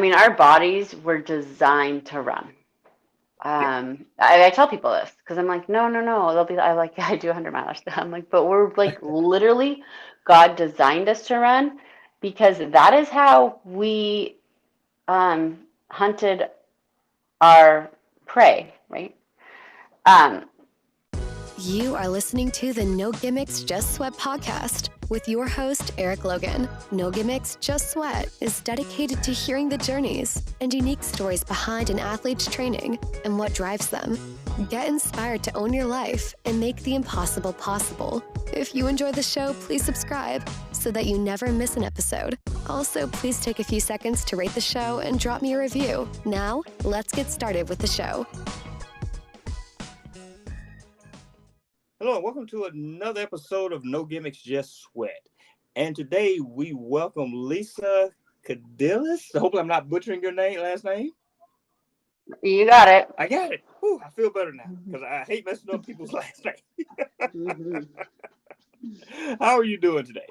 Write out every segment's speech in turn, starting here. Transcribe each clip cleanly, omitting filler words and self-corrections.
mean, our bodies were designed to run. Yeah. I tell people this because I'm like, no, no, no. They'll be, I like, yeah, I do 100 miles. I'm like, but we're like literally, God designed us to run because that is how we hunted our prey, right? Um, You are listening to the No Gimmicks, Just Sweat podcast with your host, Eric Logan. No Gimmicks, Just Sweat is dedicated to hearing the journeys and unique stories behind an athlete's training and what drives them. Get inspired to own your life and make the impossible possible. If you enjoy the show, please subscribe so that you never miss an episode. Also, please take a few seconds to rate the show and drop me a review. Now, let's get started with the show. Hello, and welcome to another episode of No Gimmicks, Just Sweat. And today we welcome Lisa Cabiles. Hopefully I'm not butchering your last name. you got it. I got it. Whew, I feel better now because I hate messing up people's last name. How are you doing today?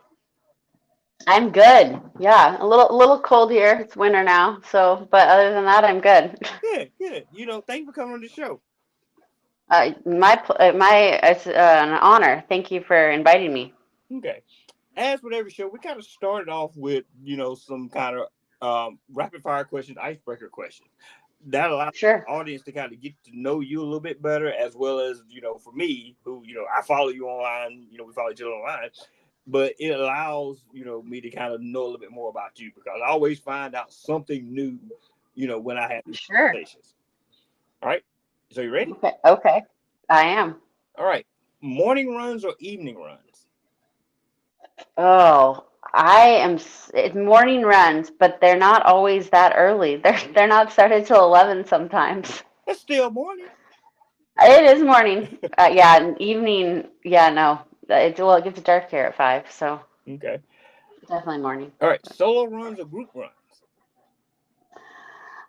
I'm good. Yeah, a little cold here. It's winter now, so but other than that, I'm good. Good, good. Thank you for coming on the show. It's an honor. Thank you for inviting me. Okay. As with every show, we kind of started off with, some kind of rapid fire questions, icebreaker questions. That allows Sure. the audience to kind of get to know you a little bit better, as well as, for me, who, I follow you online, we follow each other online, but it allows, me to kind of know a little bit more about you because I always find out something new, when I have these conversations. All right. So you ready? Okay. I am. All right. Morning runs or evening runs? Oh, it's morning runs, but they're not always that early. They're not started till 11 sometimes. It's still morning. It is morning. Yeah, and evening. Yeah, no. It gets dark here at 5, so Okay. definitely morning. All right. Solo runs or group runs?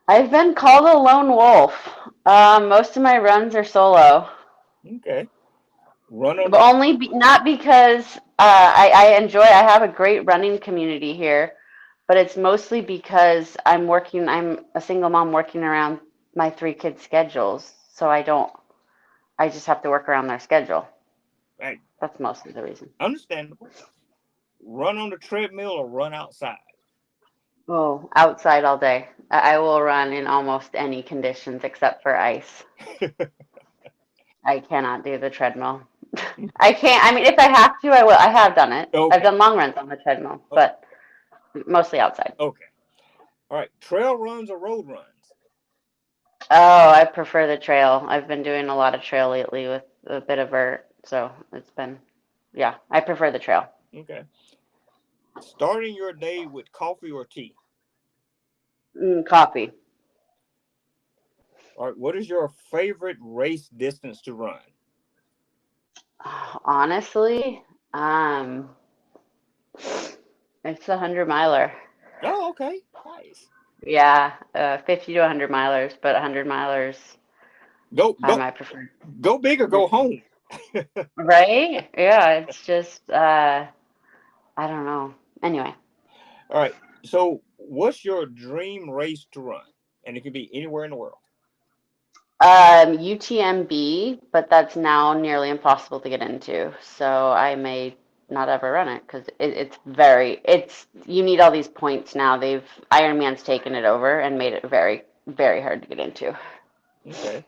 I've been called a lone wolf. Most of my runs are solo. Okay. But Not because I enjoy. I have a great running community here, but it's mostly because I'm a single mom working around my 3 kids' schedules, so I just have to work around their schedule. Right. That's mostly the reason. Understandable. Run on the treadmill or run outside? Oh, outside all day. I will run in almost any conditions except for ice. I cannot do the treadmill. I can't. I mean, if I have to, I will. I have done it. Okay. I've done long runs on the treadmill, but mostly outside. Okay. All right. Trail runs or road runs? Oh, I prefer the trail. I've been doing a lot of trail lately with a bit of vert, so yeah, I prefer the trail. Okay. Starting your day with coffee or tea? Coffee. All right. What is your favorite race distance to run? Honestly, it's a 100-miler. Oh, okay. Nice. Yeah, 50 to 100 milers, but 100 milers are my preferred. Go big or go home. Right? Yeah, it's just I don't know. Anyway. All right. So, what's your dream race to run? And it could be anywhere in the world. UTMB, but that's now nearly impossible to get into. So I may not ever run it because you need all these points now. Ironman's taken it over and made it very, very hard to get into. Okay.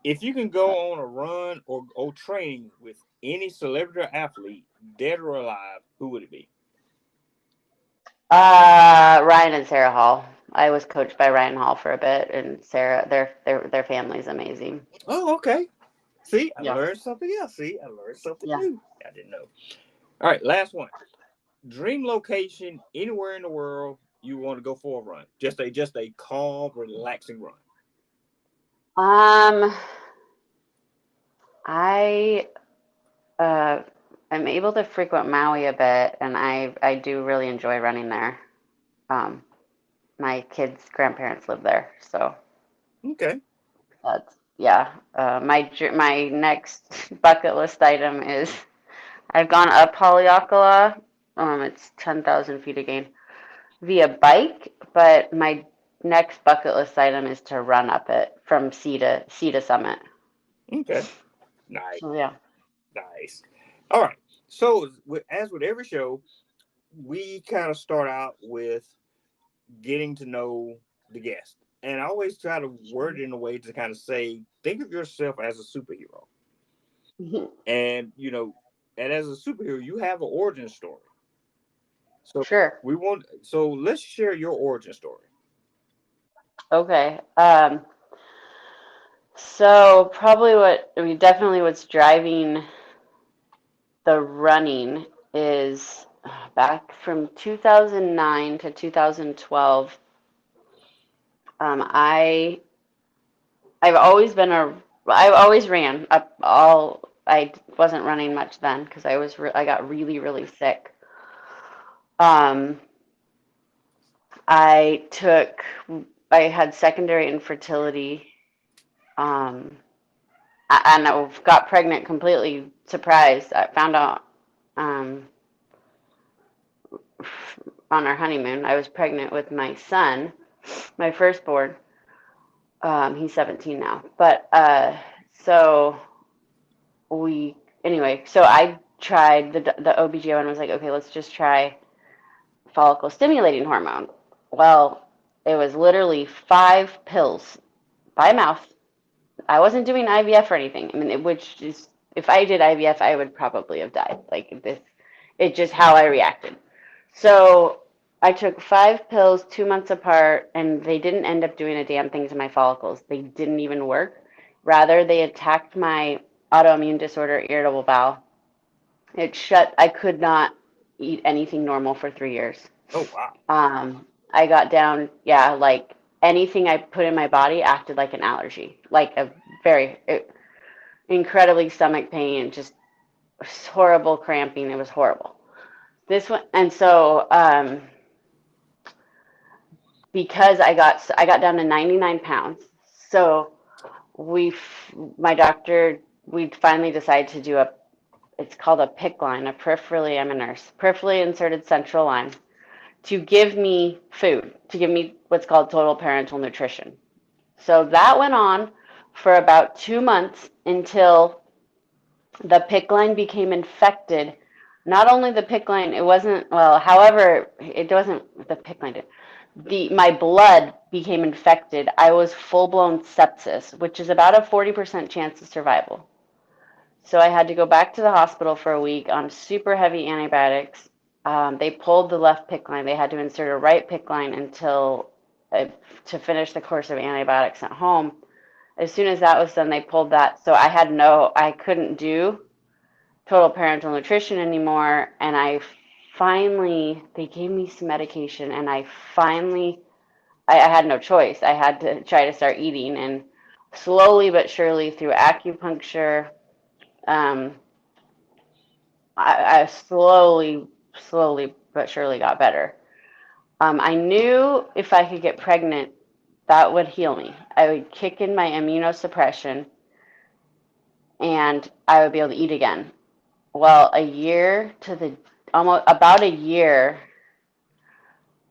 If you can go on a run or train with any celebrity or athlete, dead or alive, who would it be? Ryan and Sarah Hall. I was coached by Ryan Hall for a bit, and Sarah, their family's amazing. Oh, okay. See, I learned something else. See, I learned something new. I didn't know. All right, last one. Dream location anywhere in the world you want to go for a run. Just a calm, relaxing run. I am able to frequent Maui a bit, and I do really enjoy running there. My kids' grandparents live there, so okay. My next bucket list item is I've gone up Haleakala. It's 10,000 feet again via bike, but my next bucket list item is to run up it from sea to summit. Okay. Nice. So yeah. Nice. All right. So as with every show, we kind of start out with getting to know the guest. And I always try to word it in a way to kind of say, think of yourself as a superhero. And, and as a superhero, you have an origin story. So Sure. so let's share your origin story. Okay. So probably definitely what's driving the running is back from 2009 to 2012. I've always been I've always ran up all. I wasn't running much then because I got really, really sick. I had secondary infertility. And I got pregnant completely surprised. I found out on our honeymoon I was pregnant with my son, my firstborn. He's 17 now. But so I tried the OBGYN was like, okay, let's just try follicle stimulating hormone. Well, it was literally 5 pills by mouth. I wasn't doing IVF or anything. I mean, which is, if I did IVF, I would probably have died. Like this, it's just how I reacted. So I took 5 pills 2 months apart, and they didn't end up doing a damn thing to my follicles. They didn't even work. Rather, they attacked my autoimmune disorder, irritable bowel. I could not eat anything normal for 3 years. Oh, wow. I got down, like anything I put in my body acted like an allergy, like a incredibly stomach pain, just horrible cramping. It was horrible. This one, and so because I got down to 99 pounds, so my doctor, we finally decided to do it's called a PICC line, I'm a nurse, peripherally inserted central line, to give me food, to give me what's called total parenteral nutrition. So that went on for about 2 months until the PICC line became infected. Not only the PICC line, it wasn't, well, however, it wasn't the PICC line did. My blood became infected. I was full-blown sepsis, which is about a 40% chance of survival. So I had to go back to the hospital for a week on super heavy antibiotics. They pulled the left PICC line. They had to insert a right PICC line to finish the course of antibiotics at home. As soon as that was done, they pulled that. So I couldn't do total parenteral nutrition anymore. And they gave me some medication, and I had no choice. I had to try to start eating, and slowly but surely through acupuncture, I slowly but surely got better. I knew if I could get pregnant, that would heal me. I would kick in my immunosuppression, and I would be able to eat again. Well, about a year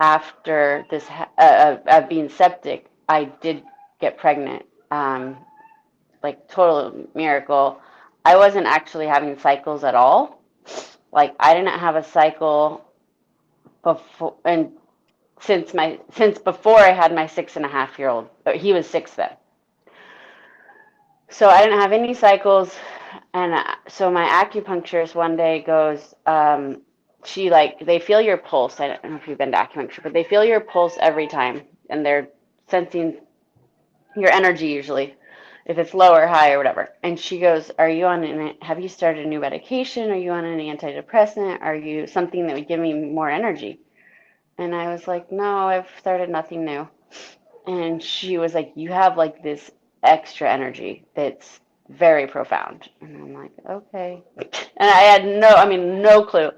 after this of being septic, I did get pregnant. Like total miracle. I wasn't actually having cycles at all. Like I didn't have a cycle before, and since before I had my 6.5-year-old. He was 6 then. So I didn't have any cycles, and so my acupuncturist one day goes, they feel your pulse. I don't know if you've been to acupuncture, but they feel your pulse every time, and they're sensing your energy usually, if it's low or high or whatever. And she goes, have you started a new medication? Are you on an antidepressant? Are you something that would give me more energy? And I was like, no, I've started nothing new. And she was like, you have like this extra energy that's very profound. And I'm like, okay. And I had no clue.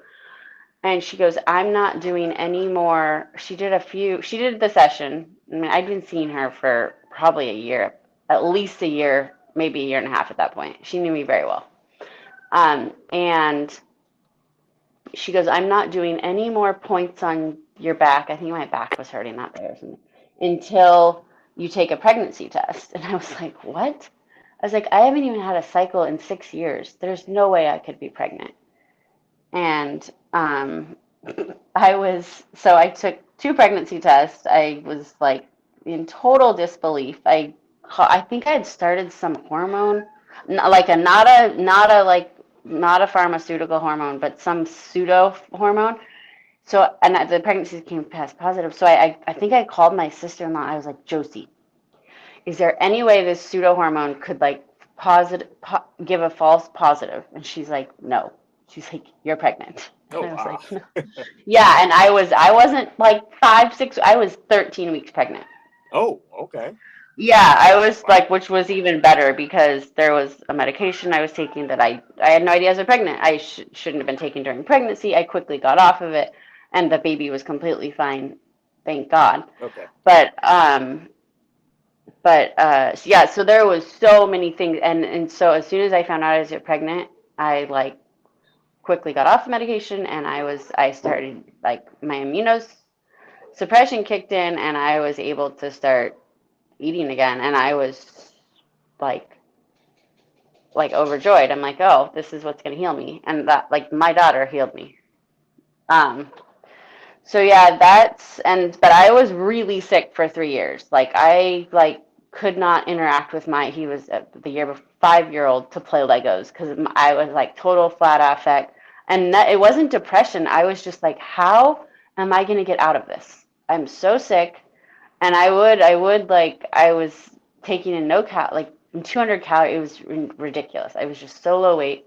And she goes, I'm not doing any more. She did the session. I mean, I'd been seeing her for probably a year, at least a year, maybe a year and a half at that point. She knew me very well. And she goes, I'm not doing any more points on your back. I think my back was hurting that day or something. until you take a pregnancy test. And I was like, what? I was like, I haven't even had a cycle in 6 years. There's no way I could be pregnant. And I took 2 pregnancy tests. I was like in total disbelief. I think I had started some hormone, like not a pharmaceutical hormone, but some pseudo hormone. So, and the pregnancy came past positive. So I think I called my sister-in-law. I was like, Josie, is there any way this pseudo hormone could like give a false positive? And she's like, no. She's like, you're pregnant. Oh, And I was wow. like, no. Yeah, and I wasn't like 5, 6, I was 13 weeks pregnant. Oh, okay. Yeah, I was like, which was even better because there was a medication I was taking that I had no idea I was pregnant. I shouldn't have been taking during pregnancy. I quickly got off of it, and the baby was completely fine, thank God. Okay. But yeah, so there was so many things, and so as soon as I found out I was pregnant, I like quickly got off the medication, and I started like my immunosuppression kicked in, and I was able to start eating again, and I was like overjoyed. I'm like, oh, this is what's gonna heal me, and that like my daughter healed me. So yeah, but I was really sick for 3 years. Like I could not interact with he was the year before 5-year-old to play Legos because I was like total flat affect, and it wasn't depression. I was just like, how am I gonna get out of this? I'm so sick. And I was taking in no like 200 calories. It was ridiculous. I was just so low weight,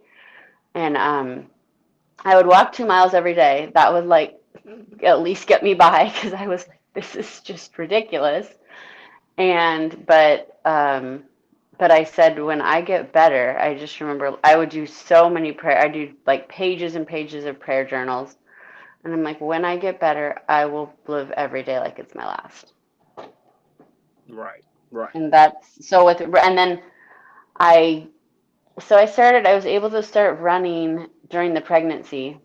and I would walk 2 miles every day. That would like at least get me by because I was like, this is just ridiculous. And but I said when I get better, I just remember I would do so many prayer. I do like pages and pages of prayer journals, and I'm like, when I get better, I will live every day like it's my last. Right. And then I I was able to start running during the pregnancy,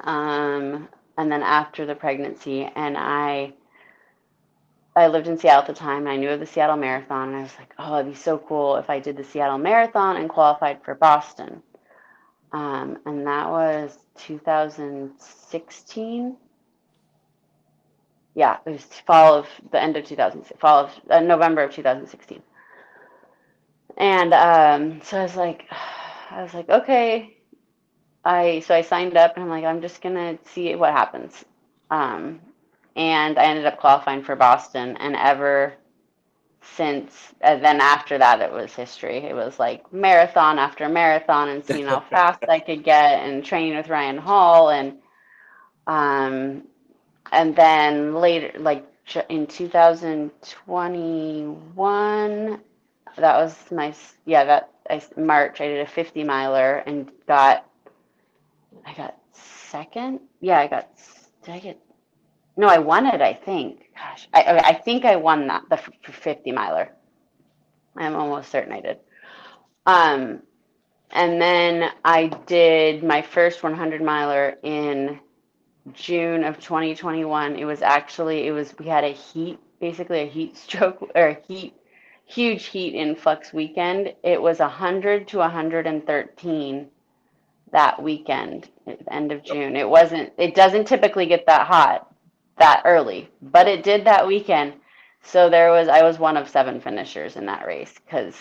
and then after the pregnancy, and I lived in Seattle at the time, and I knew of the Seattle Marathon, and I was like, oh, it'd be so cool if I did the Seattle Marathon and qualified for Boston. And that was 2016. Yeah, it was the end of 2006, November of 2016. And so I was like, okay. So I signed up, and I'm like, I'm just gonna see what happens. And I ended up qualifying for Boston, and ever since, and then after that, it was history. It was like marathon after marathon, and seeing how fast I could get, and training with Ryan Hall, and then later, like in 2021, that was March. I did a 50 miler and I got second. Yeah, no, I won it, I think. Gosh, I think I won the 50 miler. I'm almost certain I did. And then I did my first 100 miler in June of 2021. We had basically a heat stroke or huge heat influx weekend. It was 100 to 113 that weekend at the end of June. It doesn't typically get that hot that early, but it did that weekend. So I was one of 7 finishers in that race because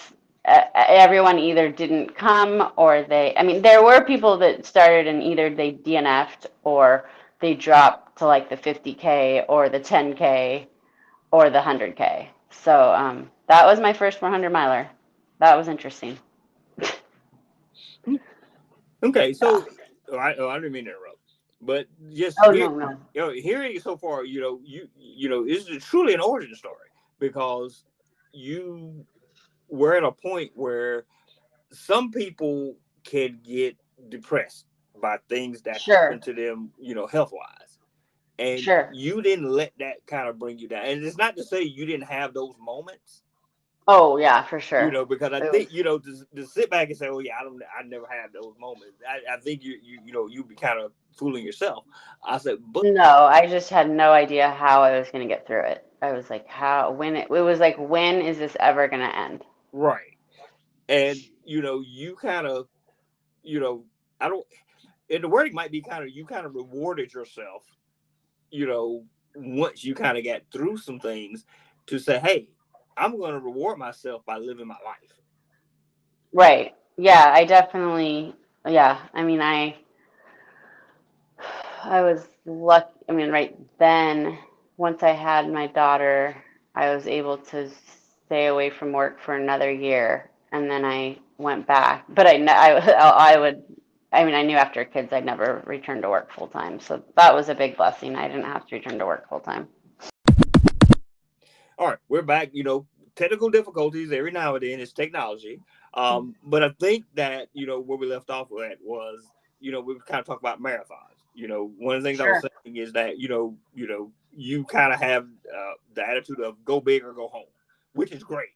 everyone either didn't come or there were people that started and either they DNF'd or they dropped to like the 50K or the 10K or the 100K. So that was my first 100 miler. That was interesting. Okay, so I didn't mean to interrupt, but just No. Hearing it so far, you this is truly an origin story because you were at a point where some people can get depressed by things that happen to them, health wise, and you didn't let that kind of bring you down. And it's not to say you didn't have those moments. Oh yeah, for sure. Because I think to sit back and say, "Oh yeah, I never had those moments." I think you be kind of fooling yourself. I said, but No, I just had no idea how I was going to get through it. I was like, it was like, when is this ever going to end? right. And, you kind of, I don't, and the wording might be you kind of rewarded yourself, once you kind of got through some things to say, hey, I'm going to reward myself by living my life. Right. Yeah, I definitely, yeah. I mean, I was lucky. I mean, right then, once I had my daughter, I was able to stay away from work for another year, and then I went back. But I would, I mean, I knew after kids I'd never return to work full time. So that was a big blessing. I didn't have to return to work full time. All right, we're back. Technical difficulties every now and then. It's technology. But I think that, where we left off at was, we were kind of talking about marathons. One of the things I was Sure. saying is that, you kind of have the attitude of go big or go home, which is great.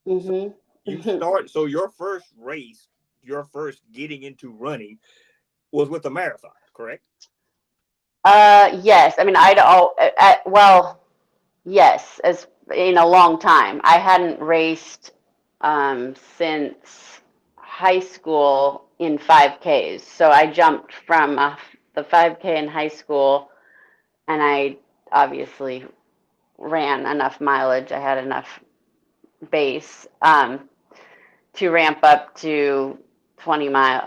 So you start, so your first race, your first getting into running was with a marathon, correct? Yes. I mean, well, yes, as in a long time. I hadn't raced since high school in 5Ks. So I jumped from the 5K in high school, and I obviously ran enough mileage. I had enough base to ramp up to 20 mile.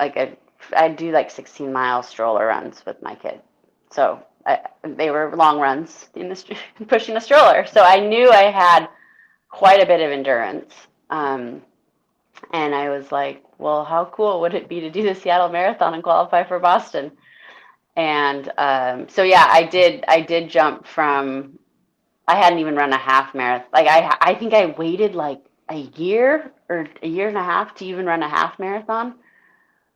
I do like 16-mile stroller runs with my kid. So they were long runs pushing a stroller. So I knew I had quite a bit of endurance. And I was like, well, how cool would it be to do the Seattle Marathon and qualify for Boston? And so yeah, I did jump from, I hadn't even run a half marathon. Like I think I waited like a year or a year and a half to even run a half marathon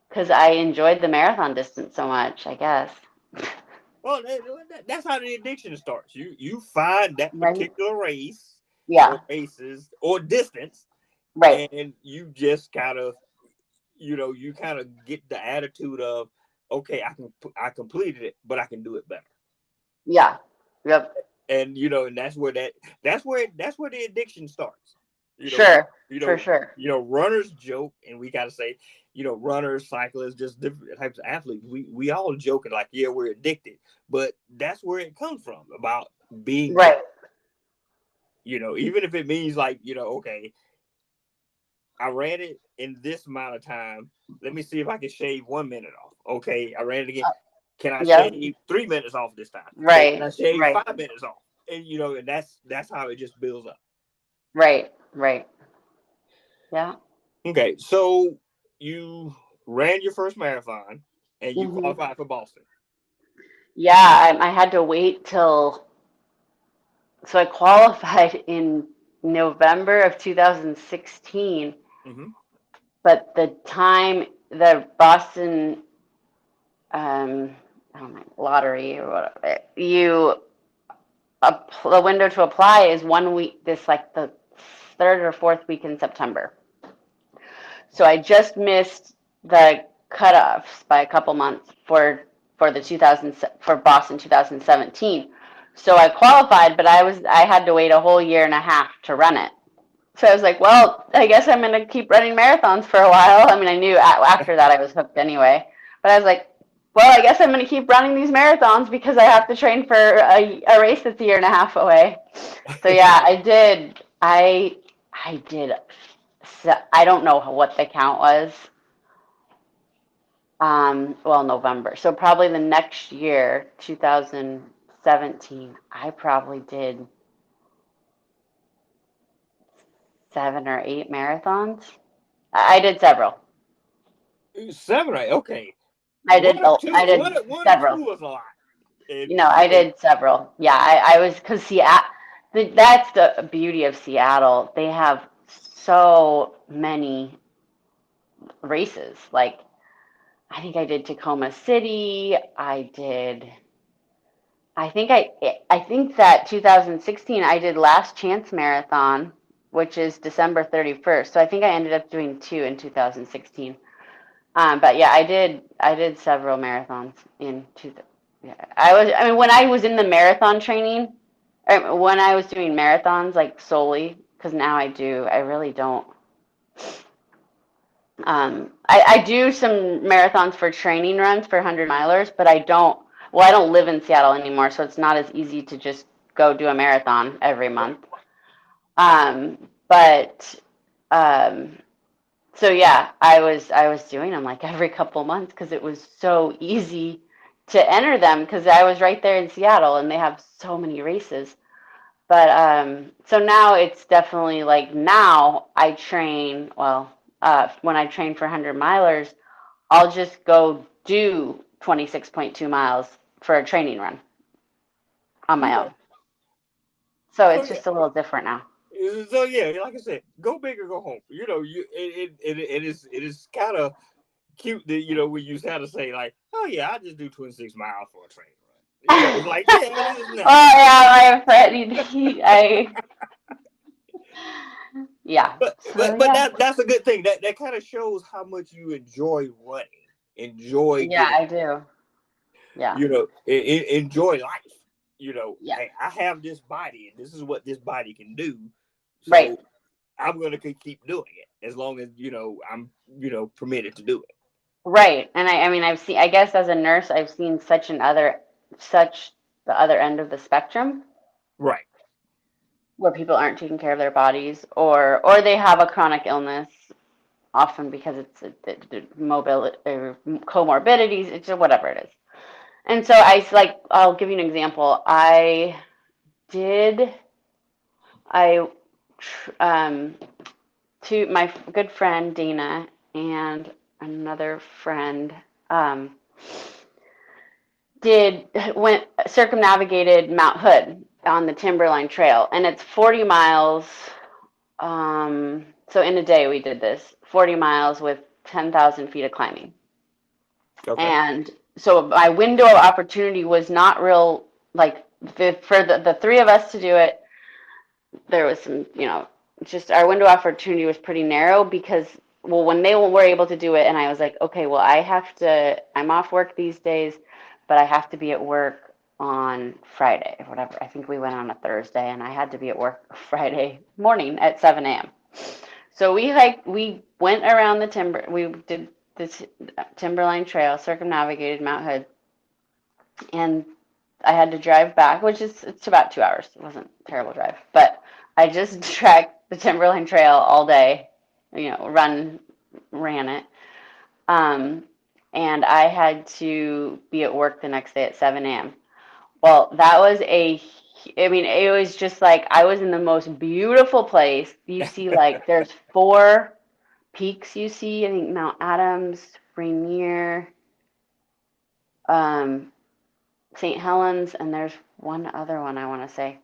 because I enjoyed the marathon distance so much, I guess. Well, that's how the addiction starts. You find that Right. particular race or Yeah. races or distance, Right. and you just kind of, you kind of get the attitude of, okay, I completed it, but I can do it better. Yeah. Yep. And and that's where the addiction starts. Sure. For sure. Runners joke, and we gotta say, runners, cyclists, just different types of athletes. We all joking like, yeah, we're addicted, but that's where it comes from, about being Right. even if it means like, okay, I ran it in this amount of time. Let me see if I can shave 1 minute off. Okay, I ran it again. Can I Yeah. shave 3 minutes off this time? Okay, can Right. I shave Right. 5 minutes off? And and that's how it just builds up. Right. Right. Yeah. Okay, so you ran your first marathon and you Hmm. qualified for Boston. Yeah. I had to wait till, so I qualified in November of 2016, Mm-hmm. but the Boston oh my, lottery or whatever, the window to apply is 1 week, this like the third or fourth week in September. So I just missed the cutoffs by a couple months for the 2000 for Boston 2017. So I qualified, but I had to wait a whole year and a half to run it. So I was like, well, I guess I'm going to keep running marathons for a while. I mean, I knew after that I was hooked anyway. But I was like, well, I guess I'm going to keep running these marathons because I have to train for a race that's a year and a half away. So yeah, I did. I did. So I don't know what the count was. Well, November. So probably the next year, 2017, I probably did 7 or 8 marathons. I did several. 7 or 8, okay. I did. I did One or several. two was a lot. And, I did several. Yeah, I was, because that's the beauty of Seattle. They have so many races. Like, I think I did Tacoma City. I think that 2016 I did Last Chance Marathon, which is December 31st. So I think I ended up doing 2 in 2016. But yeah, I did several marathons in yeah. I mean, when I was in the marathon training, or when I was doing marathons like solely, because now I really don't. I do some marathons for training runs for 100 milers, but I don't live in Seattle anymore, so it's not as easy to just go do a marathon every month. But um, so yeah, I was doing them like every couple months because it was so easy to enter them because I was right there in Seattle and they have so many races. But so now it's definitely like now I train, well, when I train for 100 milers, I'll just go do 26.2 miles for a training run on my Okay. own. So So it's yeah. just a little different now. So yeah, like I said, go big or go home. It is kind of cute that we used to say like, oh yeah, I just do 26 miles for a training run. It's like, yeah, this is Oh nothing. yeah, my friend, yeah. So But yeah, that's a good thing. That kind of shows how much you enjoy running, enjoy yeah, getting, I do. Yeah, enjoy life. yeah, Hey, I have this body, and this is what this body can do. right, So I'm gonna keep doing it as long as I'm permitted to do it. right. And I mean, I've seen. I guess as a nurse, I've seen such the other end of the spectrum Right. where people aren't taking care of their bodies, or they have a chronic illness, often because it's the mobility or comorbidities, it's just whatever it is. And so I'll give you an example. Did I um to my good friend Dana and another friend um, went circumnavigated Mount Hood on the Timberline Trail, and it's 40 miles. So in a day we did this 40 miles with 10,000 feet of climbing, Okay. and so my window of opportunity was not real. Like for the three of us to do it, there was some, just our window of opportunity was pretty narrow because, well, when they were able to do it, and I was like, okay, well, I'm off work these days, but I have to be at work on Friday or whatever. I think we went on a Thursday, and I had to be at work Friday morning at 7 a.m. So we went around we did this Timberline Trail, circumnavigated Mount Hood, and I had to drive back, it's about 2 hours. It wasn't a terrible drive, but I just tracked the Timberline Trail all day, ran it. Um, and I had to be at work the next day at 7 a.m. Well, I mean, it was just like I was in the most beautiful place. You see, like, there's four peaks you see, I think Mount Adams, Rainier, um, St. Helens, and there's one other one I want to say.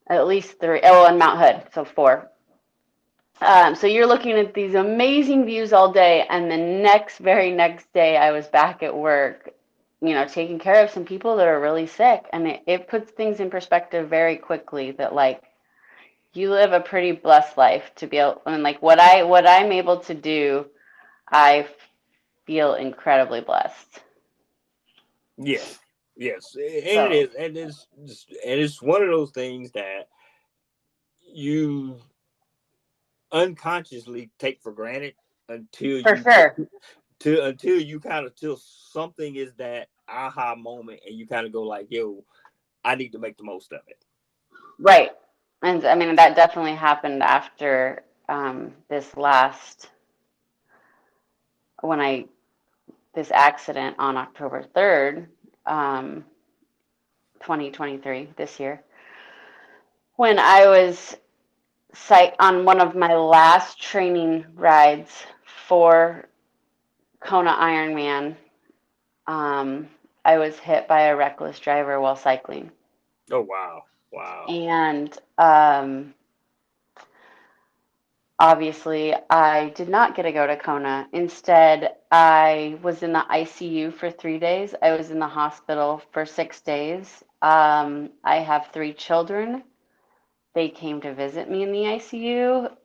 At least three. Oh, and Mount Hood, so four. So you're looking at these amazing views all day, and the very next day, I was back at work, taking care of some people that are really sick, and it puts things in perspective very quickly that like you live a pretty blessed life to be able, and like what I'm able to do, I feel incredibly blessed. Yes. Yes. And it So is, and it's one of those things that you unconsciously take for granted until for you get sure, until you kind of till something is that aha moment, and you kind of go like, yo, I need to make the most of it. right. And I mean that definitely happened after this last when I this accident on October 3rd, um, 2023, this year, when I was on one of my last training rides for Kona IRONMAN. I was hit by a reckless driver while cycling. Oh wow. Wow. And obviously, I did not get to go to Kona. Instead, I was in the ICU for 3 days. I was in the hospital for 6 days. I have three children. They came to visit me in the ICU.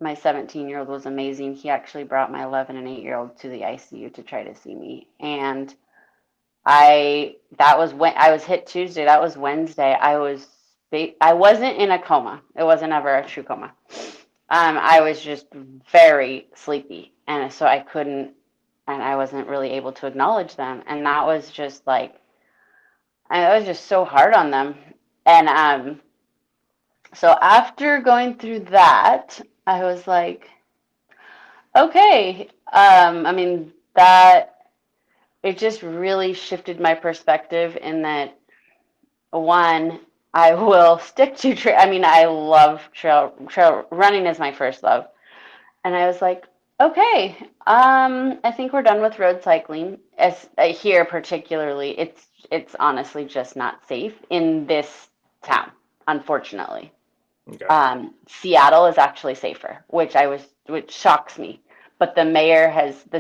my 17-year-old was amazing. He actually brought my 11 and 8-year-old to the ICU to try to see me. And that was when I was hit Tuesday. That was Wednesday. I wasn't in a coma. It wasn't ever a true coma. I was just very sleepy. And so I couldn't, and I wasn't really able to acknowledge them. And that was just like, I was just so hard on them. And so after going through that, I was like, okay. I mean, that it just really shifted my perspective in that, one, I will stick to trail. I mean, I love trail running is my first love. And I was like, okay, I think we're done with road cycling. As here particularly, it's honestly just not safe in this town, unfortunately. Okay. Seattle is actually safer, which shocks me. But the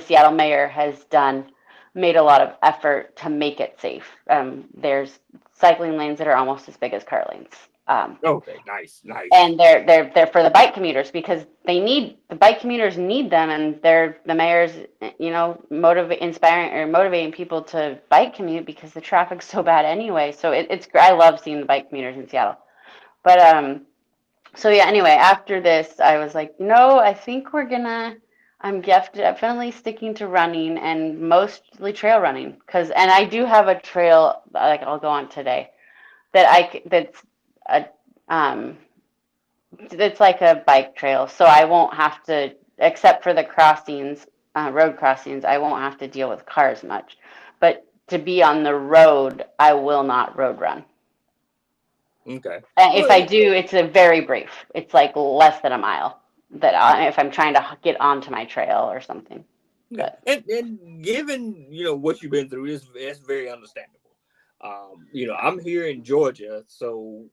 Seattle mayor has made a lot of effort to make it safe. There's cycling lanes that are almost as big as car lanes. Okay, nice. And they're for the bike commuters because the bike commuters need them, and the mayor's, motivating people to bike commute because the traffic's so bad anyway. So it's I love seeing the bike commuters in Seattle. But so yeah, anyway, after this, I was like, no, I think I'm definitely sticking to running and mostly trail running and I do have a trail like I'll go on today that's a it's like a bike trail, so I won't have to, except for the crossings, road crossings, I won't have to deal with cars much. But to be on the road, I will not road run. Okay. If I do, it's a very brief. It's like less than a mile if I'm trying to get onto my trail or something. Yeah. And given, what you've been through, it's very understandable. I'm here in Georgia, so,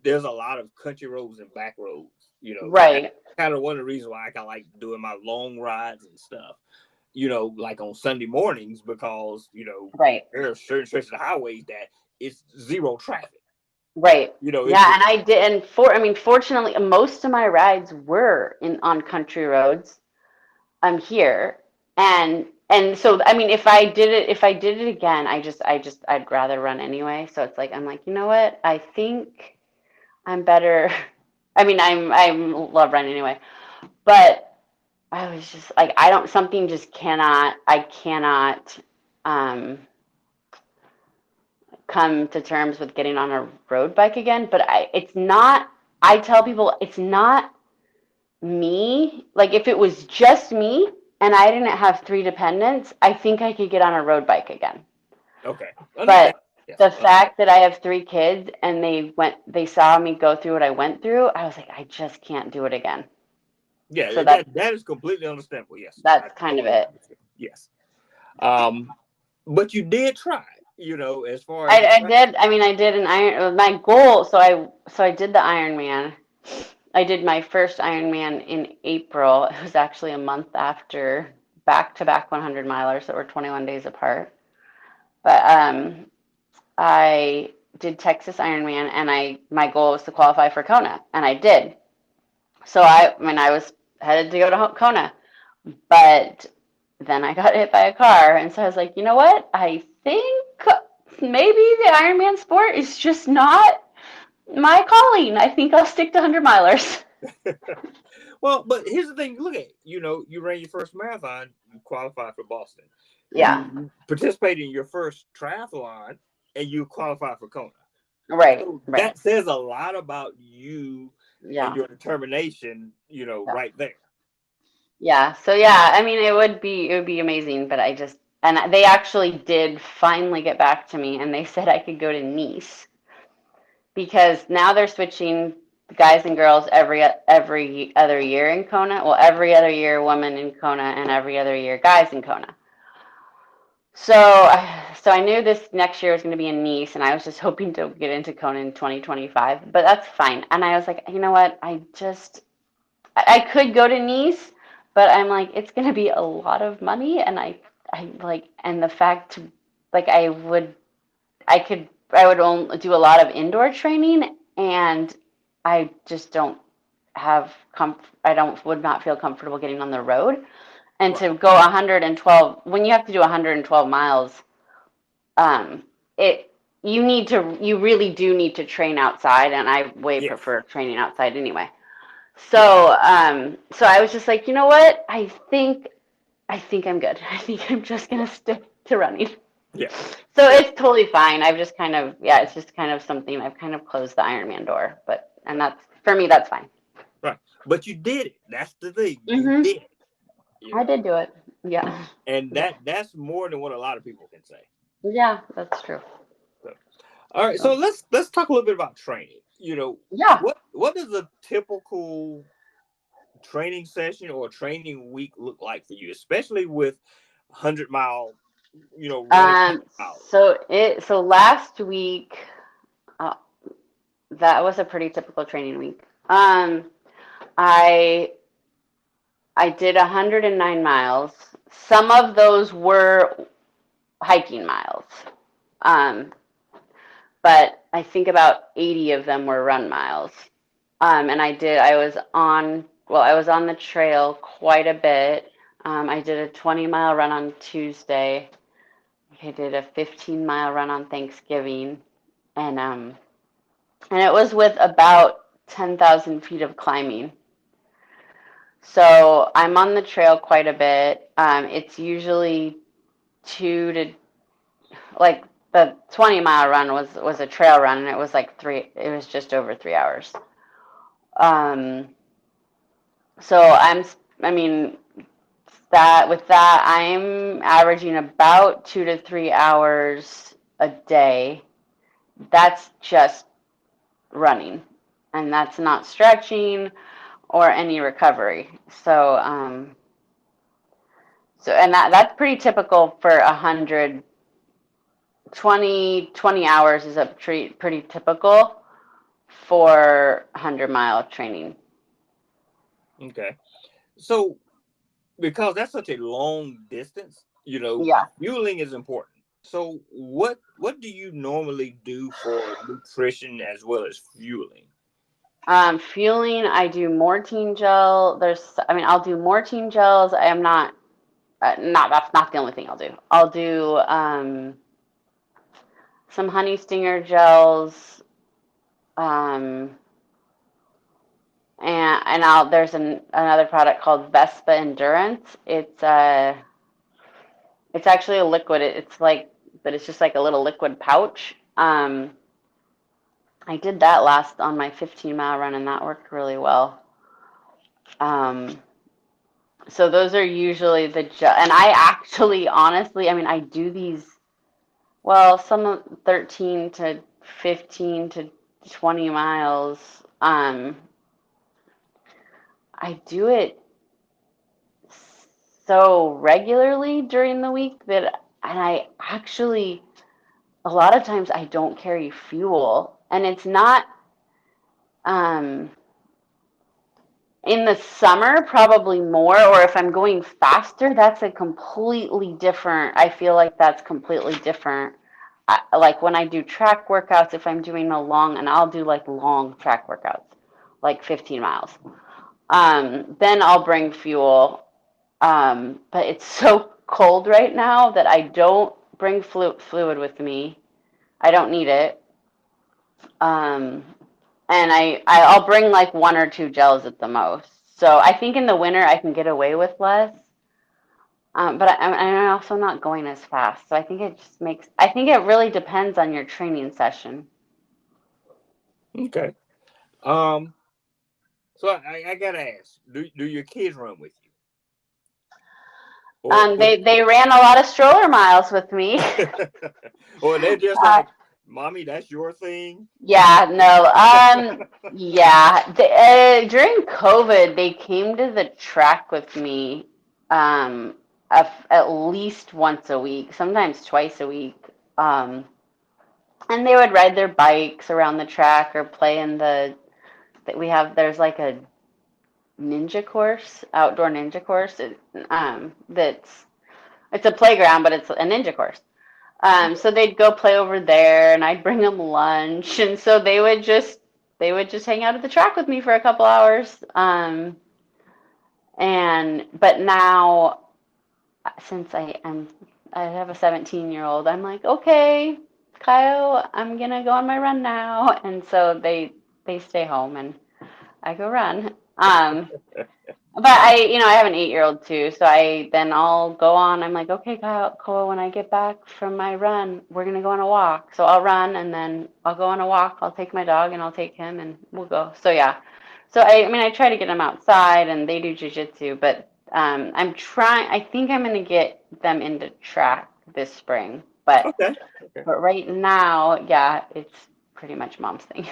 there's a lot of country roads and back roads, Right. Kind of one of the reasons why I kind of like doing my long rides and stuff, like on Sunday mornings, because, right. there are certain stretches of highways that it's zero traffic. Right. Yeah, and I did, and fortunately, most of my rides were on country roads. I'm here, and so I mean, if I did it again, I'd rather run anyway. So it's like I'm like, you know what? I think I'm better. I mean, I love running anyway, but I was just like, I cannot come to terms with getting on a road bike again. But I tell people it's not me. Like if it was just me and I didn't have 3 dependents, I think I could get on a road bike again. Okay. But the fact that I have 3 kids and they saw me go through what I went through, I was like, I just can't do it again. Yeah, so that is completely understandable. Yes. That's kind of it. Yes. But you did try, as far as I did. I mean, I did an Iron. My goal. So I did the Ironman. I did my first Ironman in April. It was actually a month after back-to-back 100 milers that were 21 days apart. But I did Texas Ironman, and my goal was to qualify for Kona, and I did. So I was headed to go to Kona, but then I got hit by a car, and so I was like, you know what? I think maybe the Ironman sport is just not my calling. I think I'll stick to 100 milers. Well, but here's the thing. Look at you ran your first marathon, you qualified for Boston. Yeah. You participated in your first triathlon, and you qualified for Kona. Right. So right. That says a lot about you and your determination, right there. Yeah. So yeah, I mean, it would be amazing, but and they actually did finally get back to me, and they said I could go to Nice because now they're switching guys and girls every other year in Kona. Well, every other year women in Kona, and every other year guys in Kona. So I knew this next year was going to be in Nice, and I was just hoping to get into Kona in 2025, but that's fine. And I was like, you know what? I could go to Nice, but I'm like, it's going to be a lot of money, and and the fact, like, I would only do a lot of indoor training, and I just don't would not feel comfortable getting on the road. And Right. to go 112, when you have to do 112 miles, it you really do need to train outside, and I way Yes. prefer training outside anyway. Yeah. So I was just like, you know what? I think I'm good. I think I'm just gonna Right. stick to running. Yeah. So Yeah. it's totally fine. I've just kind of, yeah, it's just kind of something I've kind of closed the Ironman door, and Right. that's for me, that's fine. Right. But you did it. That's the thing. You Hmm. did it. You I know. did do it. Yeah. And Yeah. that's more than what a lot of people can say. Yeah, that's true. So, all right. So So, let's talk a little bit about training. You know, yeah. what does a typical training session or training week look like for you, especially with 100-mile, running Um, out? so last week, uh, that was a pretty typical training week. I I did 109 miles. Some of those were hiking miles. Um, but I think about 80 of them were run miles. And I was on the trail quite a bit. I did a 20-mile run on Tuesday. I did a 15-mile run on Thanksgiving, and it was with about 10,000 feet of climbing. So I'm on the trail quite a bit. It's usually two to like the 20-mile run was a trail run, and it was it was just over 3 hours. Um, so I mean, I'm averaging about 2 to 3 hours a day. That's just running, and that's not stretching or any recovery. And that's pretty typical for 20 hours is pretty typical for 100-mile training. Okay. So because that's such a long distance, Yeah. fueling is important. So what do you normally do for nutrition as well as fueling? Fueling, I do Mortein gel. I'll do Mortein gels. I am not, that's not the only thing I'll do. I'll do some honey stinger gels. Um, there's another product called Vespa Endurance. It's actually a liquid. But it's just like a little liquid pouch. I did that last on my 15-mile run, and that worked really well. So those are usually and I actually, honestly, I do these, well, some 13 to 15 to 20 miles. I do it so regularly during the week and I actually, a lot of times I don't carry fuel, and it's not, um, in the summer, probably more, or if I'm going faster, I feel like that's completely different. Like when I do track workouts, if I'm doing and I'll do like long track workouts, like 15 miles, then I'll bring fuel. But it's so cold right now that I don't bring fluid with me. I don't need it. Um, and I'll bring like one or two gels at the most. So I think in the winter I can get away with less. But I'm also not going as fast. So I think it really depends on your training session. Okay. So I gotta ask, do your kids run with you? Or They ran a lot of stroller miles with me. or they're just uh, like, Mommy, that's your thing? yeah, no. Yeah. During COVID, they came to the track with me um, at least once a week, sometimes twice a week. Um, and they would ride their bikes around the track or play in there's like a outdoor ninja course. It's a playground, but it's a ninja course. So they'd go play over there, and I'd bring them lunch, and so they they would just hang out at the track with me for a couple hours. But now, since I have a 17-year-old, I'm like, okay, Kyle, I'm gonna go on my run now, and so they stay home and I go run. But I have an 8-year-old too, so I'll go on. I'm like, okay, Kyle, Cole, when I get back from my run, we're gonna go on a walk. So I'll run and then I'll go on a walk. I'll take my dog and I'll take him and we'll go. So yeah. So I try to get them outside and they do jujitsu, but I think I'm gonna get them into track this spring. But Okay. but right now, yeah, it's pretty much mom's thing.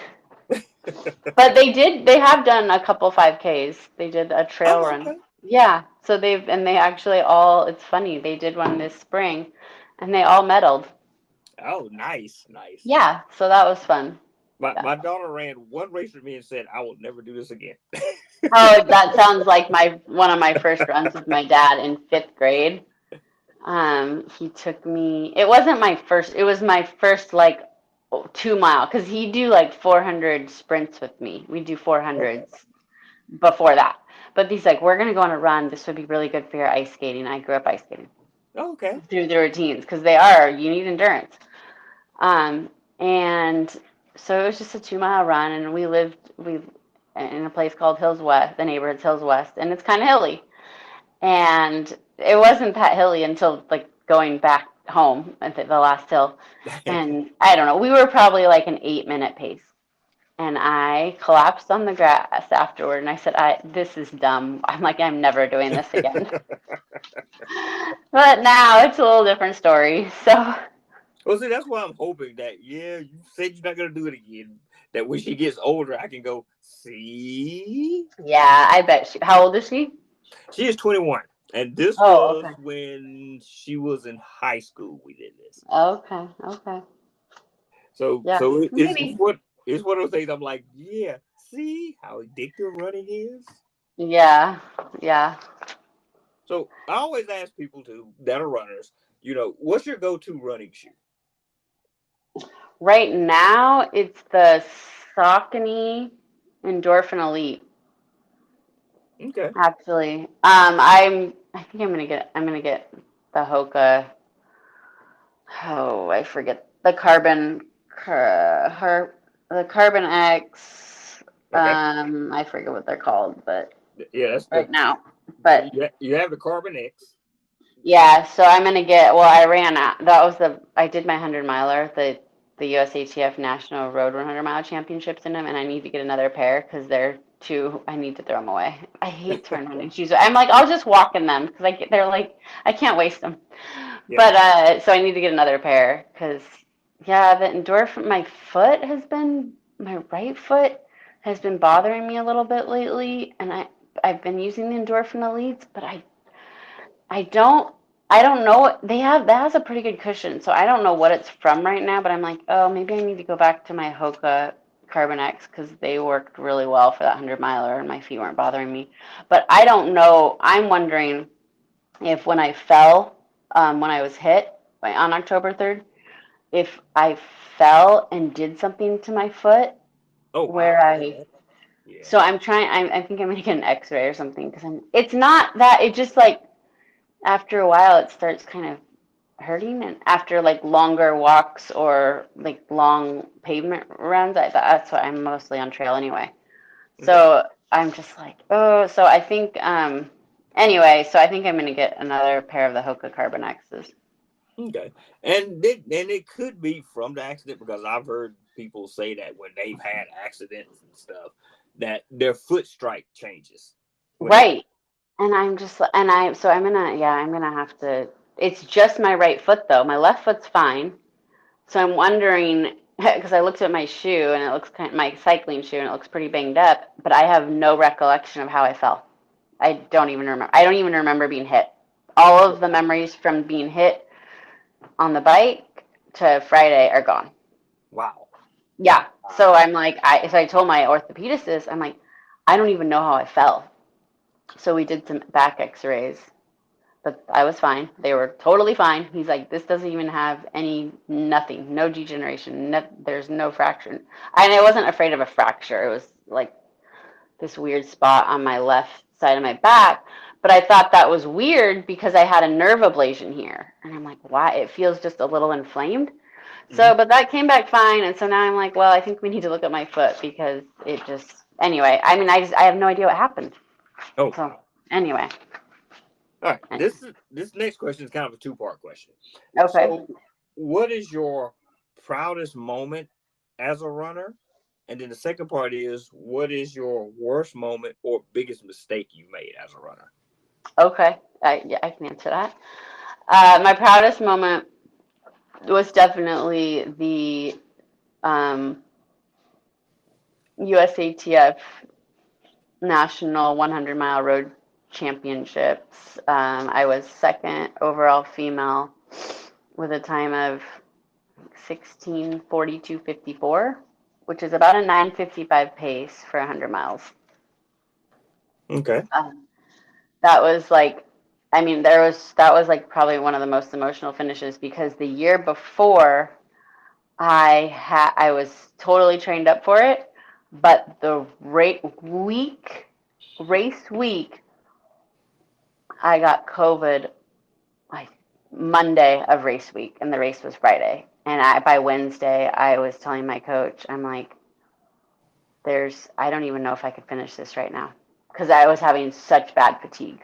But they have done a couple 5Ks. They did a trail Oh, run. okay. Yeah. So they actually it's funny, they did one this spring and they all medaled. Oh, nice, nice. Yeah. So that was fun. Yeah. My daughter ran one race with me and said, I will never do this again. Oh, that sounds like one of my first runs with my dad in 5th grade. He took me, it wasn't my first, it was my first like 2 mile, because he'd do like 400 sprints with me. We do 400s Okay. before that. But he's like, we're going to go on a run. This would be really good for your ice skating. I grew up ice skating Okay. through the routines because you need endurance. And so it was just a 2 mile run, and we in a place called Hills West, the neighborhood's Hills West, and it's kind of hilly. And it wasn't that hilly until like going back home at the last hill. And I don't know, we were probably like an 8-minute pace. And I collapsed on the grass afterward and I said, this is dumb. I'm like, I'm never doing this again. But now it's a little different story. So Well, see, that's why I'm hoping that, yeah, you said you're not going to do it again. That when she gets older, I can go, see? yeah, I bet how old is she? She is 21. And this Oh, was okay. when she was in high school. We did this. Okay, okay. So Yeah, it's maybe. one of those things I'm like, yeah, see how addictive running is? Yeah, yeah. So I always ask people that are runners, what's your go-to running shoe? Right now, it's the Saucony Endorphin Elite. Okay. Actually, I think I'm gonna get the Hoka. Oh, I forget the the Carbon X. Okay. I forget what they're called, but Yeah, that's right the now. so But you have the Carbon X. yeah, so I'm gonna get. Well, I ran out. I did my 100 miler, the USATF National Road 100 Mile Championships in them, and I need to get another pair because they're two. I need to throw them away. I hate throwing running shoes. I'm like, I'll just walk in them because they're like, I can't waste them. Yeah. But so I need to get another pair because yeah, the endorphin. My right foot has been bothering me a little bit lately, and I've been using the endorphin elites, but I don't I don't know. That has a pretty good cushion, so I don't know what it's from right now, but I'm like, oh, maybe I need to go back to my Hoka Carbon X because they worked really well for that 100 miler and my feet weren't bothering me. But I don't know. I'm wondering if when I fell, when I was hit on October 3rd, if I fell and did something to my foot Oh where wow. Yeah. so I think I'm gonna get an X-ray or something because it's not that, it just like after a while it starts kind of hurting, and after like longer walks or like long pavement runs, that's what I'm mostly on trail anyway. Okay. So I'm just like, oh, so I think anyway, so I think I'm gonna get another pair of the Hoka Carbon X's. Okay. And it could be from the accident because I've heard people say that when they've had accidents and stuff that their foot strike changes. Right. And I'm gonna have to, it's just my right foot though. My left foot's fine. So I'm wondering, because I looked at my shoe and it looks my cycling shoe and it looks pretty banged up, but I have no recollection of how I fell. I don't even remember. I don't even remember being hit. All of the memories from being hit on the bike to Friday are gone. Wow. Yeah. So I'm like, so I told my orthopedist, I'm like, I don't even know how I fell. So we did some back x-rays but I was fine. They were totally fine. He's like, this doesn't even have nothing, no degeneration, there's no fracture. And I wasn't afraid of a fracture. It was like this weird spot on my left side of my back. But I thought that was weird because I had a nerve ablation here. And I'm like, why? It feels just a little inflamed. So, but that came back fine. And so now I'm like, well, I think we need to look at my foot because it just, anyway, I mean, I have no idea what happened. Oh, So, anyway. All right. This next question is kind of a two-part question. Okay. So, what is your proudest moment as a runner? And then the second part is, what is your worst moment or biggest mistake you made as a runner? Okay. Yeah, I can answer that. My proudest moment was definitely the USATF National 100-mile Road Championships. I was second overall female with a time of 16:42:54, which is about a 9:55 pace for 100 miles. Okay. That was like, I mean, that was like probably one of the most emotional finishes because the year before I was totally trained up for it, but the race week, I got COVID like Monday of race week, and the race was Friday. And by Wednesday, I was telling my coach, I'm like, I don't even know if I could finish this right now because I was having such bad fatigue.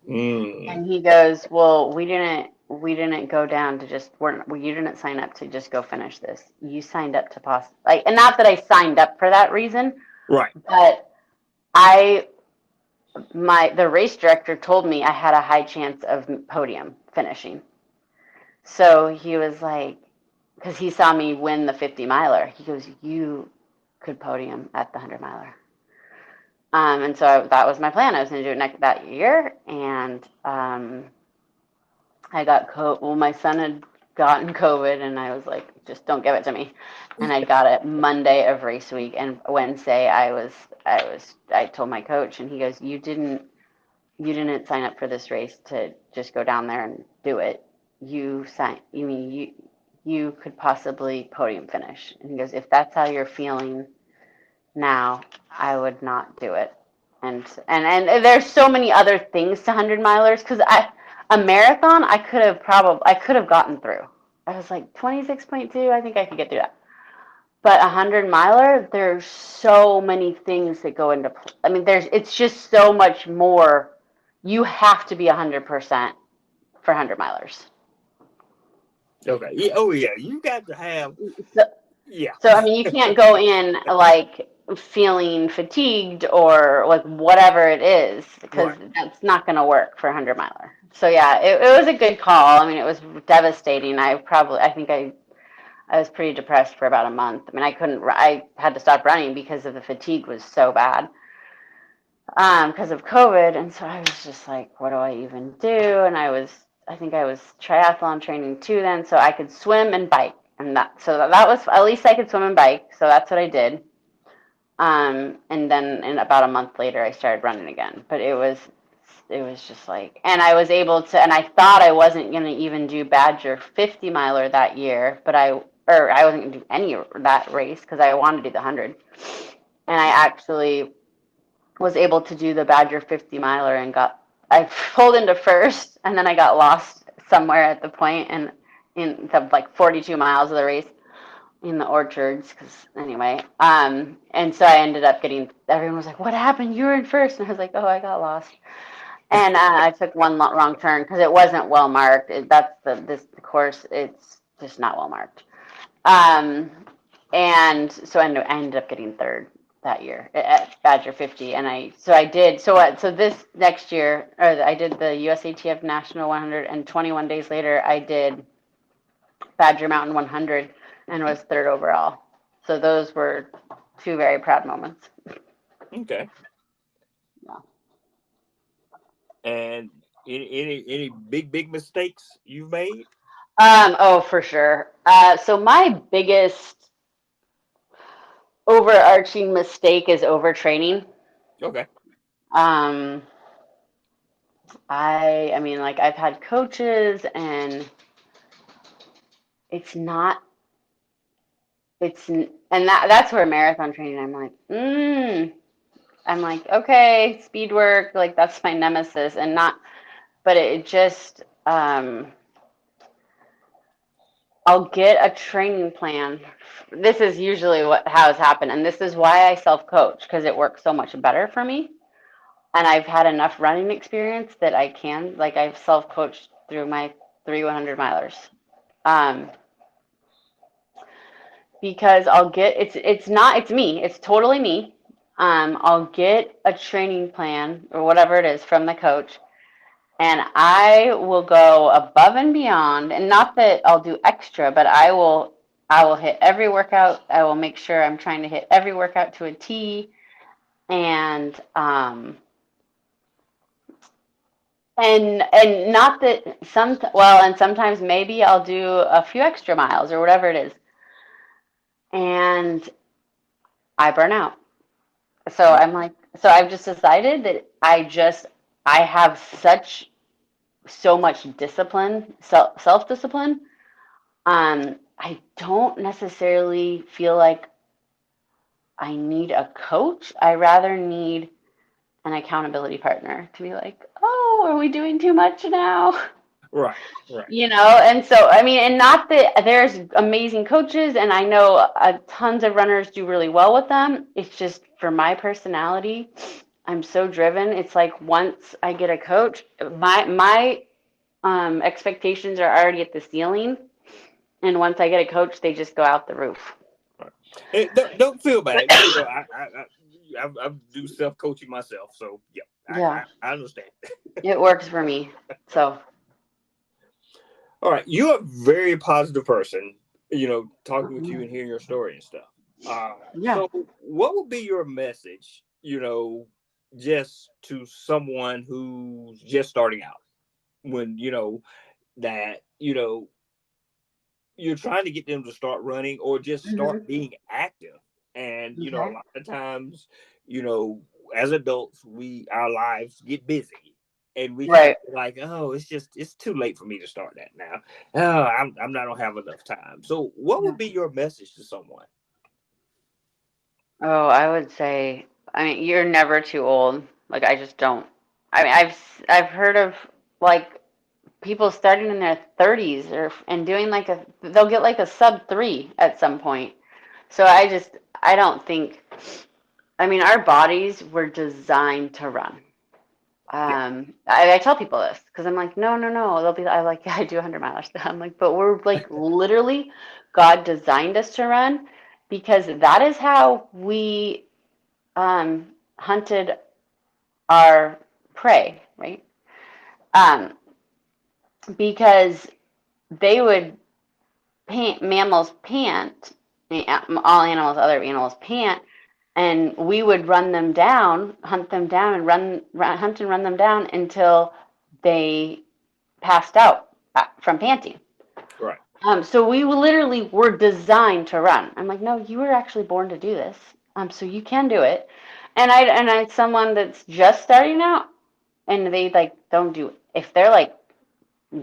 And he goes, well, we didn't go down to just, you didn't sign up to just go finish this. You signed up to like, and not that I signed up for that reason, Right. but the race director told me I had a high chance of podium finishing. So he was like, because he saw me win the 50 miler, he goes, you could podium at the 100 miler. And so that was my plan. I was going to do it that year. And I got COVID. Well, my son had gotten COVID, and I was like, just don't give it to me. And I got it Monday of race week. And Wednesday, I told my coach, and he goes, you didn't sign up for this race to just go down there and do it. You could possibly podium finish. And he goes, if that's how you're feeling now, I would not do it. And there's so many other things to 100 milers because a marathon I could have gotten through. I was like 26.2, I think I could get through that. But 100 miler, there's so many things that go into play. I mean, it's just so much more. You have to be 100% for 100 milers. Okay. Yeah. Oh, yeah. You got to have. Yeah. So I mean, you can't go in like feeling fatigued or like whatever it is because that's not going to work for a 100 miler. So yeah, it was a good call. I mean, it was devastating. I think I was pretty depressed for about a month. I mean, I had to stop running because of the fatigue was so bad because of COVID. And so I was just like, what do I even do? And I think I was triathlon training too then, so I could swim and bike. And that was, at least I could swim and bike. So that's what I did. And then about a month later, I started running again. But it was just like, and I was able to, and I thought I wasn't going to even do Badger 50 miler that year, but I wasn't going to do any of that race because I wanted to do the 100. And I actually was able to do the Badger 50 miler and I pulled into first, and then I got lost somewhere at the point and in the like 42 miles of the race in the orchards anyway, and so I ended up everyone was like, what happened, you were in first? And I was like, oh, I got lost. And I took one wrong turn because it wasn't well marked. That's the course, it's just not well marked, and so I ended up getting third that year at Badger 50. And so this next year, I did the USATF National 100, and 21 days later I did Badger Mountain 100 and was third overall. So those were two very proud moments. Okay. Yeah. And any big mistakes you've made? Oh, for sure. So my biggest overarching mistake is overtraining. Okay. I mean, like I've had coaches and it's not, and that's where marathon training, I'm like, okay, speed work, like that's my nemesis and not, but it just, I'll get a training plan. This is usually what has happened, and this is why I self-coach because it works so much better for me. And I've had enough running experience that I can, like, I've self-coached through my 100 milers. Um, because it's me, it's totally me. I'll get a training plan or whatever it is from the coach, and I will go above and beyond, and not that I'll do extra, but I will hit every workout. I will make sure I'm trying to hit every workout to a T, and not that and sometimes maybe I'll do a few extra miles or whatever it is, and I burn out. So Yeah. I'm like, so I've just decided that I have so much discipline, self-discipline. I don't necessarily feel like I need a coach. I rather need an accountability partner to be like, oh, are we doing too much now? Right. Right. And so, I mean, and not that there's amazing coaches, and I know tons of runners do really well with them. It's just for my personality, I'm so driven. It's like once I get a coach, my expectations are already at the ceiling, and once I get a coach, they just go out the roof. Right. Hey, don't feel bad. I do self coaching myself, so yeah, Yeah, I understand. it works for me. So, All right, you're a very positive person. Talking with you and hearing your story and stuff. yeah. So what would be your message? Just to someone who's just starting out, when that you're trying to get them to start running or just Hmm. start being active. And a Okay. lot of times, you know, as adults, our lives get busy, and we kind Right. of like, oh, it's too late for me to start that now. Oh, I'm not gonna have enough time. So, what Yeah. would be your message to someone? Oh, I would say, I mean, you're never too old. Like, I just don't. I mean, I've heard of like people starting in their 30s and doing like they'll get like a sub 3 at some point. So I don't think, I mean, our bodies were designed to run. Yeah, I tell people this because I'm like, no, no, no. They'll be, I like, yeah, I do 100 miles. I'm like, but we're like literally, God designed us to run because that is how we hunted our prey, right? Um, because they would mammals pant, all animals, other animals pant, and we would run them down, hunt them down, and hunt and run them down until they passed out from panting. right. So we literally were designed to run. I'm like, no, you were actually born to do this. So you can do it. And I someone that's just starting out and they like don't do, if they're like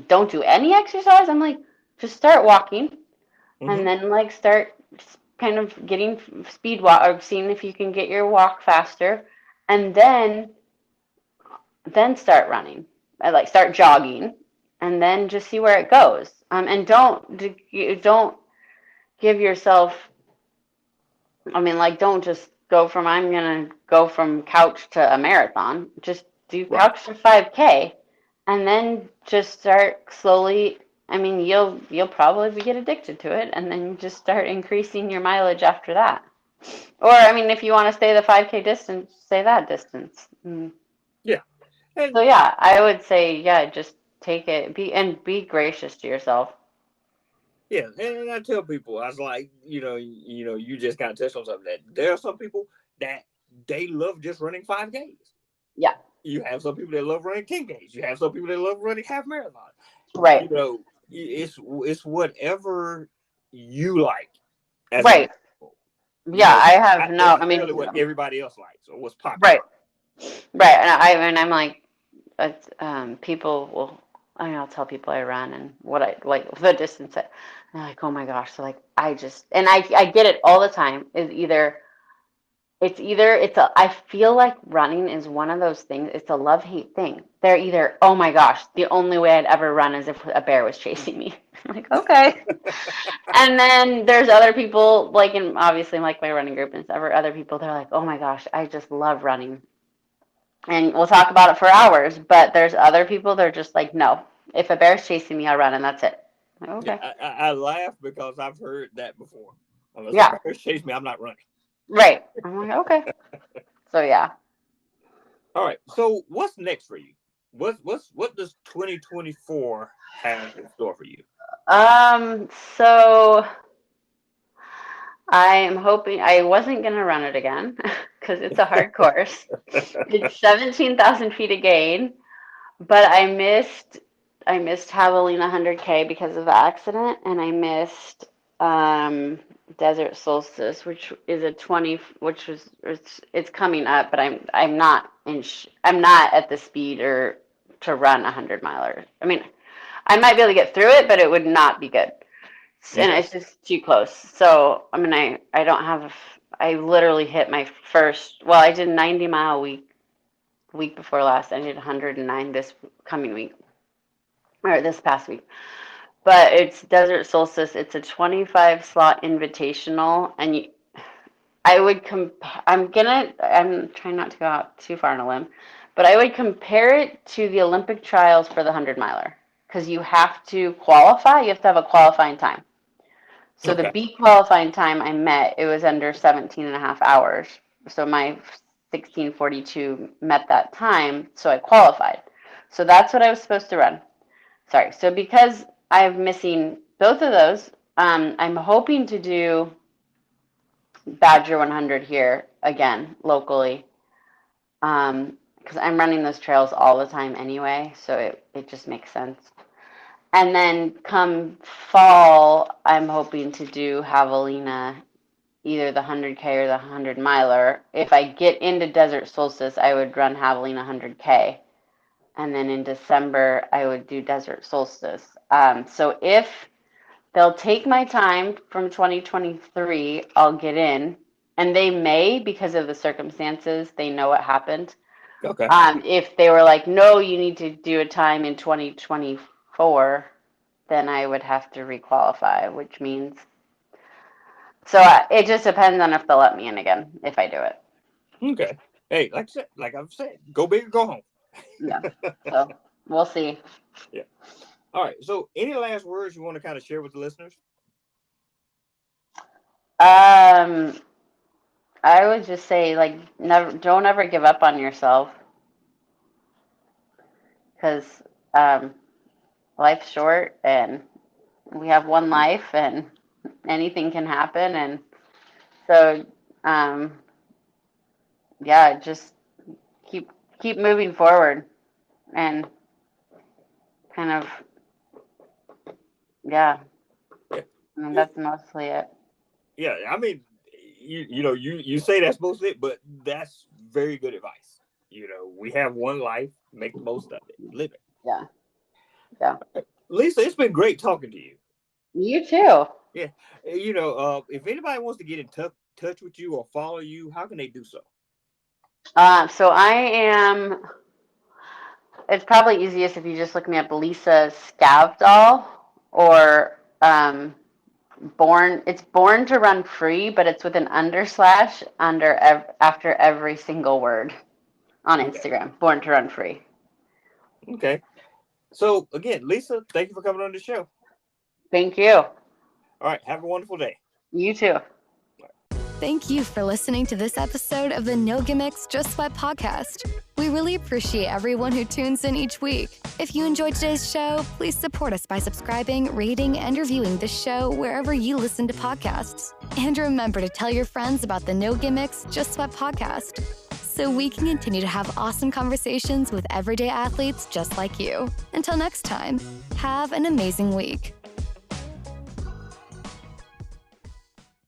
don't do any exercise, I'm like, just start walking and Hmm. then like start kind of getting speed walk or seeing if you can get your walk faster, and then start running. I like start jogging, and then just see where it goes. And don't give yourself. I mean, like, don't just go from I'm gonna go from couch to a marathon. Just do Right. couch to 5K, and then just start slowly. I mean, you'll probably get addicted to it, and then just start increasing your mileage after that. Or, I mean, if you want to stay the 5K distance, stay that distance. Yeah. So And yeah, I would say, yeah, just take it, be gracious to yourself. yeah, and I tell people, I was like, you just kind of touched on something, that there are some people that they love just running 5Ks. Yeah, You have some people that love running 10Ks. You have some people that love running half marathons. right, It's whatever you like as an right. individual. Yeah, I have Not no. I necessarily mean, what everybody else likes or what's popular. right, right. And I'm like, people will, I'll tell people I run and what I like, the distance that, and they're like, oh my gosh. So like, I get it all the time. I feel like running is one of those things. It's a love-hate thing. They're either, oh my gosh, the only way I'd ever run is if a bear was chasing me. I'm like, okay. And then there's other people, like obviously like my running group and stuff, or other people, they're like, oh my gosh, I just love running. And we'll talk about it for hours, but there's other people, they're just like, no, if a bear's chasing me, I'll run, and that's it. I'm like, okay. Yeah, I laugh because I've heard that before. Unless Yeah. a bear chase me, I'm not running. Right. I'm like, okay. So yeah. All right. So what's next for you? What does 2024 have in store for you? So I am hoping, I wasn't gonna run it again because it's a hard course. It's 17,000 feet a gain, but I missed Javelina 100K because of the accident, and I missed Desert Solstice, which is it's coming up, but I'm not at the speed or to run 100-miler. I mean, I might be able to get through it, but it would not be good. And it's just too close. So, I mean, I don't have, I literally hit my first, well, I did 90-mile week before last. I did 109 this coming week, or this past week. But it's Desert Solstice. It's a 25-slot invitational, and I'm trying not to go out too far on a limb, but I would compare it to the Olympic trials for the 100-miler, because you have to qualify. You have to have a qualifying time. So the B qualifying time I met, it was under 17 and a half hours. So my 16:42 met that time, so I qualified. So that's what I was supposed to run. Sorry. So because I'm missing both of those, I'm hoping to do Badger 100 here again, locally, because I'm running those trails all the time anyway, so it just makes sense. And then come fall, I'm hoping to do Javelina, either the 100K or the 100-miler. If I get into Desert Solstice, I would run Javelina 100K. And then in December, I would do Desert Solstice. So if they'll take my time from 2023, I'll get in. And they may, because of the circumstances, they know what happened. Okay. If they were like, no, you need to do a time in 2024, then I would have to requalify, which means, so it just depends on if they'll let me in again, if I do it. Okay. Hey, like I've said, go big or go home. Yeah. So we'll see. Yeah. All right. So any last words you want to kind of share with the listeners? I would just say, like, don't ever give up on yourself, because life's short and we have one life and anything can happen. And so, yeah, just keep moving forward and kind of, yeah. And that's mostly it. Yeah. I mean, you say that's mostly it, but that's very good advice. We have one life, make the most of it, live it. Yeah. Yeah. Lisa, it's been great talking to you. You too. Yeah. If anybody wants to get in touch with you or follow you, how can they do so? So it's probably easiest if you just look me up, Lisa Cabiles, or it's Born to Run Free, but it's with an underslash after every single word on Instagram. Born to Run Free. Okay. So again, Lisa, thank you for coming on the show. Thank you. All right. Have a wonderful day. You too. Thank you for listening to this episode of the No Gimmicks, Just Sweat podcast. We really appreciate everyone who tunes in each week. If you enjoyed today's show, please support us by subscribing, rating, and reviewing this show wherever you listen to podcasts. And remember to tell your friends about the No Gimmicks, Just Sweat podcast, so we can continue to have awesome conversations with everyday athletes just like you. Until next time, have an amazing week.